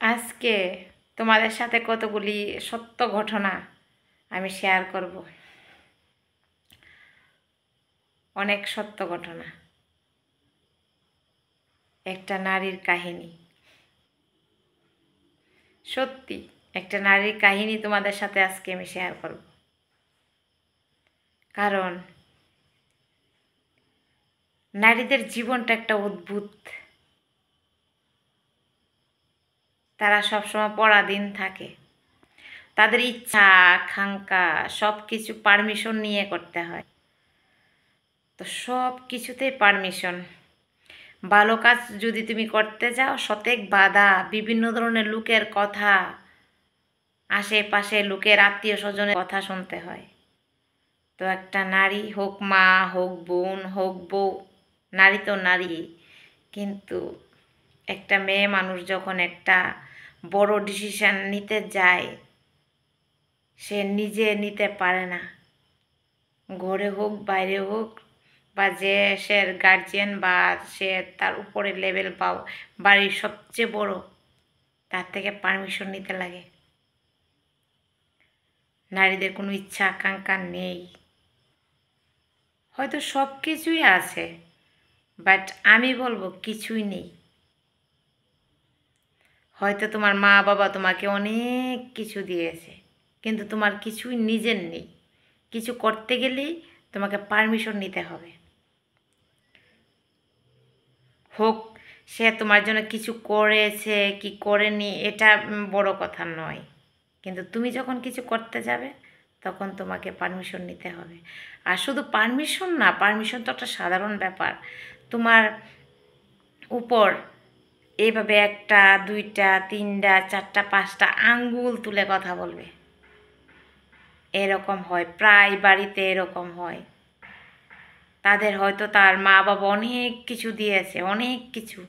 আজকে তোমাদের সাথে কতগুলি সত্য ঘটনা আমি শেয়ার করব। অনেক সত্য ঘটনা, একটা নারীর কাহিনী। সত্যি একটা নারীর কাহিনী তোমাদের সাথে আজকে আমি শেয়ার করব। কারণ নারীদের জীবনটা একটা অদ্ভুত। তারা সবসময় পরাধীন থাকে। তাদের ইচ্ছা আকাঙ্ক্ষা সব কিছু পারমিশন নিয়ে করতে হয়। তো সব কিছুতেই পারমিশন। ভালো কাজ যদি তুমি করতে যাও, শতেক বাধা, বিভিন্ন ধরনের লোকের কথা, আশেপাশে লোকের আত্মীয় স্বজনের কথা শুনতে হয়। তো একটা নারী, হোক মা, হোক বোন, হোক বউ, নারী তো নারী, কিন্তু একটা মেয়ে মানুষ যখন একটা বড় ডিসিশন নিতে যায়, সে নিজে নিতে পারে না। ঘরে হোক বাইরে হোক, বা যে সে গার্জিয়ান বা সে তার উপরে লেভেল বা বাড়ির সবচেয়ে বড়, তার থেকে পারমিশন নিতে লাগে। নারীদের কোনো ইচ্ছা আকাঙ্ক্ষা নেই। হয়তো সব কিছুই আছে, বাট আমি বলবো কিছুই নেই। হয়তো তোমার মা বাবা তোমাকে অনেক কিছু দিয়েছে, কিন্তু তোমার কিছুই নিজের নেই। কিছু করতে গেলেই তোমাকে পারমিশন নিতে হবে। হোক সে তোমার জন্য কিছু করেছে কি করেনি, এটা বড় কথা নয়, কিন্তু তুমি যখন কিছু করতে যাবে তখন তোমাকে পারমিশন নিতে হবে। আর শুধু পারমিশন না, পারমিশন তো একটা সাধারণ ব্যাপার। তোমার উপর এইভাবে একটা দুইটা তিনটা চারটা পাঁচটা আঙ্গুল তুলে কথা বলবে, এরকম হয়, প্রায় বাড়িতে এরকম হয়। তাদের হয়তো তার মা বাবা অনেক কিছু দিয়েছে, অনেক কিছু,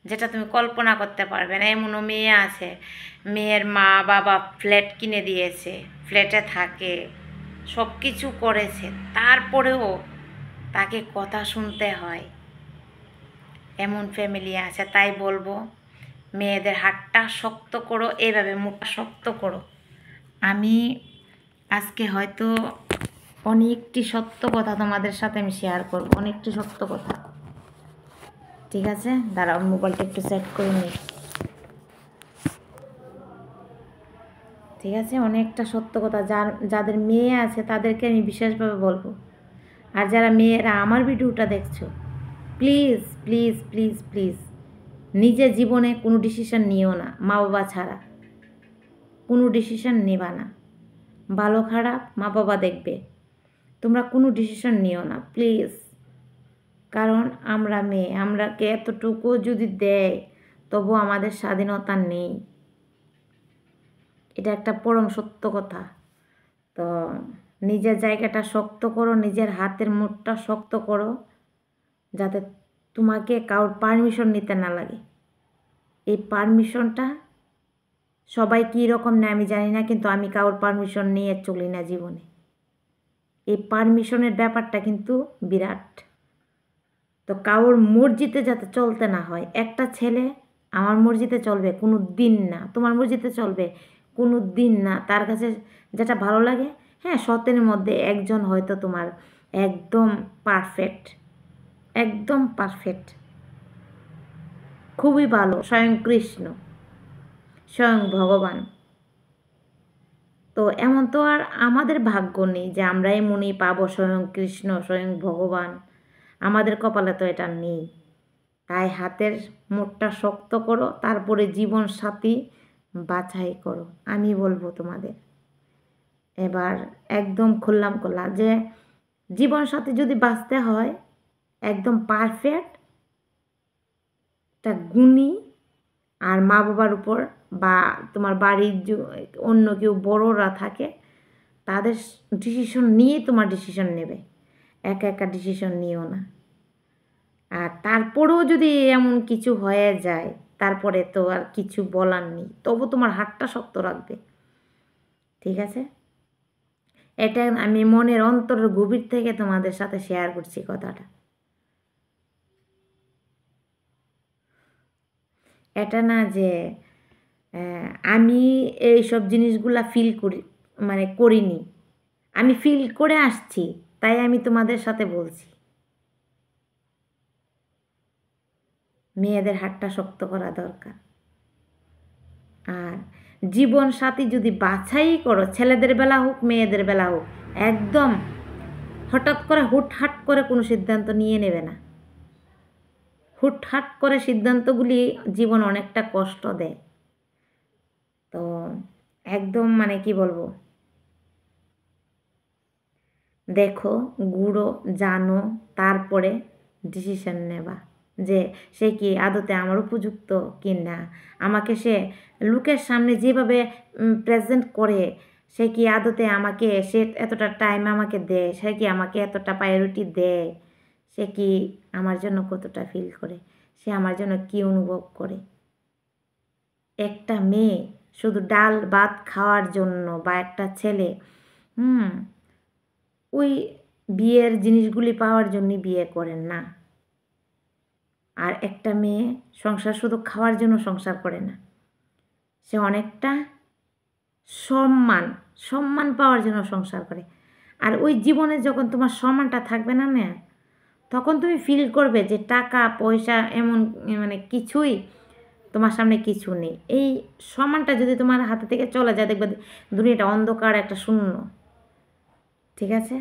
যেটা তুমি কল্পনা করতে পারবে না। এমনও মেয়ে আছে, মেয়ের মা বাবা ফ্ল্যাট কিনে দিয়েছে, ফ্ল্যাটে থাকে, সব কিছু করেছে, তারপরেও তাকে কথা শুনতে হয়। এমন ফ্যামিলি আছে। তাই বলবো, মেয়েদের হাতটা শক্ত করো, এইভাবে মুখটা শক্ত করো। আমি আজকে হয়তো অনেকটি সত্য কথা তোমাদের সাথে আমি শেয়ার করব, অনেকটি সত্য কথা। ঠিক আছে, দাঁড়াও, মোবাইলটা একটু সেট করে নিই। ঠিক আছে, অনেকটা সত্য কথা। যাদের মেয়ে আছে তাদেরকে আমি বিশেষভাবে বলবো। আর যারা মেয়েরা আমার ভিডিওটা দেখছো, প্লিজ প্লিজ প্লিজ প্লিজ নিজের জীবনে কোনো ডিসিশন নিও না মা বাবা ছাড়া। কোনো ডিসিশন নেবা না। ভালো খারাপ মা বাবা দেখবে, তোমরা কোনো ডিসিশন নিও না প্লিজ। কারণ আমরা মেয়ে, আমরাকে এতটুকু যদি দেয় তবু আমাদের স্বাধীনতা নেই। এটা একটা পরম সত্য কথা। তো নিজের জায়গাটা শক্ত করো, নিজের হাতের মুঠটা শক্ত করো, যাতে তোমাকে কারোর পারমিশন নিতে না লাগে। এই পারমিশনটা সবাই কী রকম নেয় আমি জানি না, কিন্তু আমি কারোর পারমিশন নিয়ে চলি না জীবনে। এই পারমিশনের ব্যাপারটা কিন্তু বিরাট। তো কারোর মর্জিতে যাতে চলতে না হয়। একটা ছেলে আমার মর্জিতে চলবে কোনো দিন না, তোমার মর্জিতে চলবে কোনো দিন না। তার কাছে যেটা ভালো লাগে, হ্যাঁ, শতের মধ্যে একজন হয়তো তোমার একদম পারফেক্ট, একদম পারফেক্ট, খুবই ভালো, স্বয়ং কৃষ্ণ, স্বয়ং ভগবান। তো এমন তো আর আমাদের ভাগ্য নেই যে আমরা এমনই পাবো স্বয়ং কৃষ্ণ, স্বয়ং ভগবান। আমাদের কপালে তো এটা নেই। তাই হাতের মুঠটা শক্ত করো, তারপরে জীবন সাথী বাছাই করো। আমি বলবো তোমাদের এবার একদম খুললাম খোলা যে জীবন সাথী যদি বাঁচতে হয়, একদম পারফেক্ট একটা গুণী, আর মা বাবার উপর বা তোমার বাড়ির অন্য কেউ বড়রা থাকে, তাদের ডিসিশন নিয়েই তোমার ডিসিশন নেবে। একা একা ডিসিশন নিও না। আর তারপরেও যদি এমন কিছু হয়ে যায়, তারপরে তো আর কিছু বলার নেই, তবু তোমার হাতটা শক্ত রাখবে। ঠিক আছে, এটা আমি মনের অন্তরের গভীর থেকে তোমাদের সাথে শেয়ার করছি কথাটা। এটা না যে আমি এইসব জিনিসগুলা ফিল করি, মানে করিনি, আমি ফিল করে আসছি, তাই আমি তোমাদের সাথে বলছি। মেয়েদের হাতটা শক্ত করা দরকার। আর জীবন সাথী যদি বাছাই করো, ছেলেদের বেলা হোক মেয়েদের বেলা হোক, একদম হঠাৎ করে হুটহাট করে কোনো সিদ্ধান্ত নিয়ে নেবে না। হুটহাট করে সিদ্ধান্তগুলি জীবন অনেকটা কষ্ট দেয়। তো একদম মানে কি বলবো, দেখো, গুঁড়ো জানো, তারপরে ডিসিশন নেবা যে সে কি আদতে আমার উপযুক্ত কি না। আমাকে সে লোকের সামনে যেভাবে প্রেজেন্ট করে, সে কি আদতে আমাকে, সে এতটা টাইম আমাকে দেয়, সে কি আমাকে এতটা প্রায়োরিটি দেয়, সে কি আমার জন্য কতটা ফিল করে, সে আমার জন্য কি অনুভব করে। একটা মেয়ে শুধু ডাল ভাত খাওয়ার জন্য বা একটা ছেলে ওই বিয়ের জিনিসগুলি পাওয়ার জন্যই বিয়ে করেন না। আর একটা মেয়ে সংসার শুধু খাওয়ার জন্য সংসার করে না, সে অনেকটা সম্মান পাওয়ার জন্য সংসার করে। আর ওই জীবনে যখন তোমার সম্মানটা থাকবে না, তখন তুমি ফিল করবে যে টাকা পয়সা এমন মানে কিছুই তোমার সামনে কিছু নেই। এই সম্মানটা যদি তোমার হাতে থেকে চলে যায়, দেখবে দুনিয়াটা অন্ধকার, একটা শূন্য। ঠিক আছে,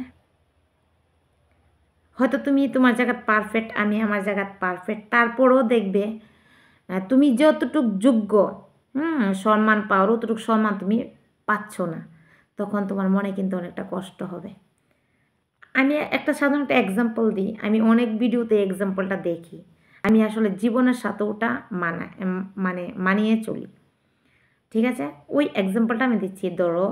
হয়তো তুমি তোমার জায়গাত পারফেক্ট, আমি আমার জায়গাত পারফেক্ট, তারপরেও দেখবে তুমি যতটুক যোগ্য সম্মান পাওয়ার, অতটুকু সম্মান তুমি পাচ্ছ না, তখন তোমার মনে কিন্তু অনেকটা কষ্ট হবে। আমি একটা সাধারণত এক্সাম্পল দিই, আমি অনেক ভিডিওতে এক্সাম্পলটা দেখি, আমি আসলে জীবনের সাথে ওটা মানিয়ে চলি। ঠিক আছে, ওই এক্সাম্পলটা আমি দিচ্ছি। ধরো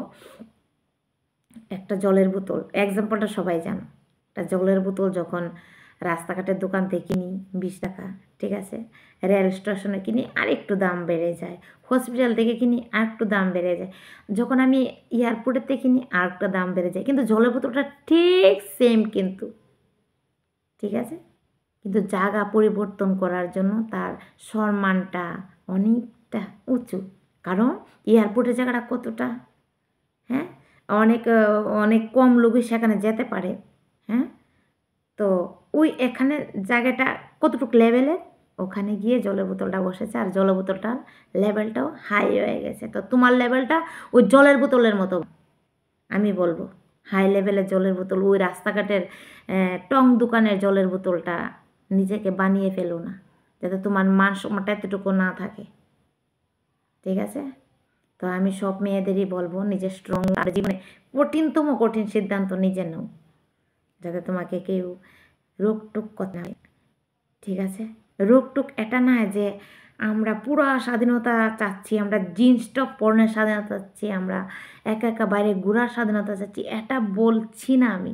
একটা জলের বোতল, এক্সাম্পলটা সবাই জানো। একটা জলের বোতল যখন রাস্তাঘাটের দোকান থেকে কিনি 20 টাকা, ঠিক আছে, রেল স্টেশনে কিনি আর একটু দাম বেড়ে যায়, হসপিটাল থেকে কিনি আর একটু দাম বেড়ে যায়, যখন আমি এয়ারপোর্টের থেকে কিনি আর একটা দাম বেড়ে যায়, কিন্তু জলের বোতলটা ঠিক সেম কিন্তু, ঠিক আছে, কিন্তু জায়গা পরিবর্তন করার জন্য তার সম্মানটা অনেকটা উঁচু। কারণ এয়ারপোর্টের জায়গাটা কতটা, হ্যাঁ, অনেক অনেক কম লোকই সেখানে যেতে পারে। হ্যাঁ, তো ওই এখানে জায়গাটা কতটুকু লেভেলের, ওখানে গিয়ে জলের বোতলটা বসেছে আর জলের বোতলটার লেভেলটাও হাই হয়ে গেছে। তো তোমার লেভেলটা ওই জলের বোতলের মতো, আমি বলবো হাই লেভেলের জলের বোতল, ওই রাস্তাঘাটের টং দোকানের জলের বোতলটা নিজেকে বানিয়ে ফেলো না, যাতে তোমার মান সম্মানটা এতটুকু না থাকে। ঠিক আছে, তো আমি সব মেয়েদেরই বলবো, নিজের স্ট্রং আর জীবনে কঠিনতম কঠিন সিদ্ধান্ত নিজে নাও, যাতে তোমাকে কেউ রোকটুক করতে না। ঠিক আছে, রোকটুক এটা না যে আমরা পুরো স্বাধীনতা চাচ্ছি, আমরা জিন্স টপ পরনের স্বাধীনতা চাচ্ছি, আমরা একা একা বাইরে ঘোরার স্বাধীনতা চাচ্ছি, এটা বলছি না আমি।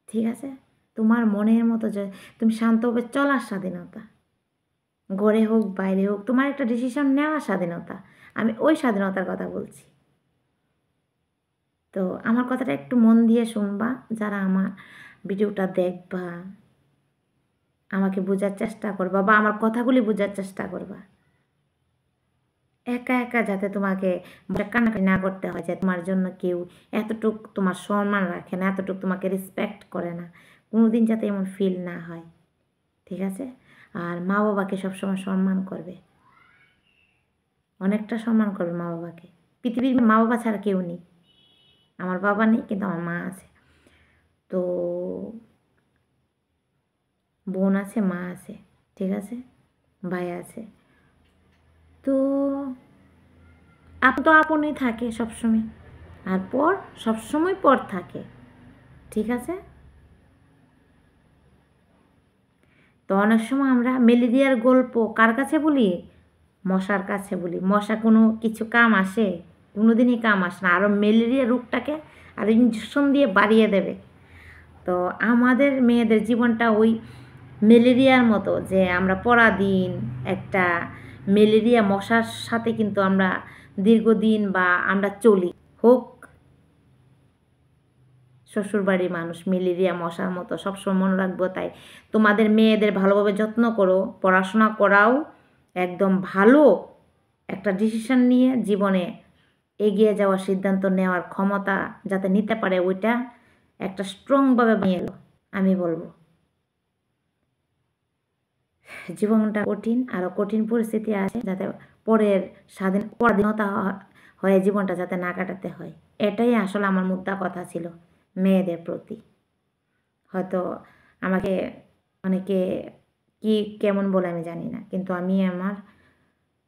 ঠিক আছে, তোমার মনের মতো যে তুমি শান্তভাবে চলার স্বাধীনতা, ঘরে হোক বাইরে হোক, তোমার একটা ডিসিশন নেওয়ার স্বাধীনতা, আমি ওই স্বাধীনতার কথা বলছি। তো আমার কথাটা একটু মন দিয়ে শুনবা, যারা আমার ভিডিওটা দেখবা, আমাকে বোঝার চেষ্টা করবা বা আমার কথাগুলি বোঝার চেষ্টা করবা। একা একা যাতে তোমাকে কান্নাকাটি না করতে হয় যে তোমার জন্য কেউ এতটুক তোমার সম্মান রাখে না, এতটুক তোমাকে রেসপেক্ট করে না, কোনোদিন যাতে এমন ফিল না হয়। ঠিক আছে, আর মা বাবাকে সবসময় সম্মান করবে, অনেকটা সম্মান করবে মা বাবাকে। পৃথিবীর মা বাবা ছাড়া কেউ নেই, আমার বাবা নেই কিন্তু আমার মা আছে, তো বোন আছে, মা আছে, ঠিক আছে, ভাই আছে, তো তো আপনই থাকে সবসময়, আর পর সবসময় পর থাকে। ঠিক আছে, তো অনেক সময় আমরা ম্যালেরিয়ার গল্প কার কাছে বলি, মশার কাছে বলি। মশা কোনো কিছু কাম আসে, কোনো দিনই কাম আসে না, আরও ম্যালেরিয়া রোগটাকে আর ইঞ্জেকশন দিয়ে বাড়িয়ে দেবে। তো আমাদের মেয়েদের জীবনটা ওই ম্যালেরিয়ার মতো, যে আমরা পরাদিন একটা ম্যালেরিয়া মশার সাথে কিন্তু আমরা দীর্ঘদিন বা আমরা চলি, হোক শ্বশুরবাড়ির মানুষ ম্যালেরিয়া মশার মতো, সবসময় মনে রাখবো। তাই তোমাদের মেয়েদের ভালোভাবে যত্ন করো, পড়াশোনা করাও একদম ভালো একটা ডিসিশন নিয়ে জীবনে এগিয়ে যাওয়ার সিদ্ধান্ত নেওয়ার ক্ষমতা যাতে নিতে পারে, ওইটা একটা স্ট্রংভাবে নিয়ে এলো। আমি বলবো জীবনটা কঠিন, আরও কঠিন পরিস্থিতি আছে, যাতে পরাধীনতা হয়ে জীবনটা যাতে না কাটাতে হয়। এটাই আসলে আমার মুদ্রা কথা ছিল মেয়েদের প্রতি। হয়তো আমাকে অনেকে কি কেমন বলে আমি জানি না, কিন্তু আমি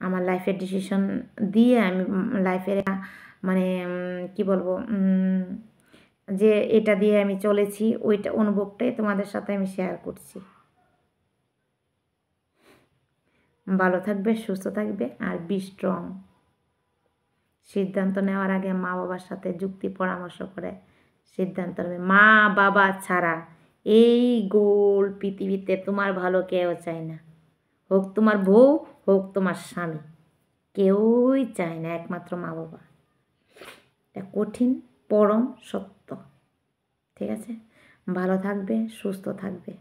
আমার লাইফের ডিসিশন দিয়ে আমি লাইফের মানে কি বলবো, যে এটা দিয়ে আমি চলেছি, ওইটা অনুভবটাই তোমাদের সাথে আমি শেয়ার করছি। ভালো থাকবে, সুস্থ থাকবে, আর বি স্ট্রং। সিদ্ধান্ত নেওয়ার আগে মা বাবার সাথে যুক্তি পরামর্শ করে সিদ্ধান্ত নেবে। মা বাবা ছাড়া এই গোল পৃথিবীতে তোমার ভালো কেউ চায় না। হোক তোমার বউ, হোক তোমার স্বামী, কেউই চায় না, একমাত্র মা বাবা। এটা কঠিন, পরম সত্য। ঠিক আছে, ভালো থাকবে, সুস্থ থাকবে।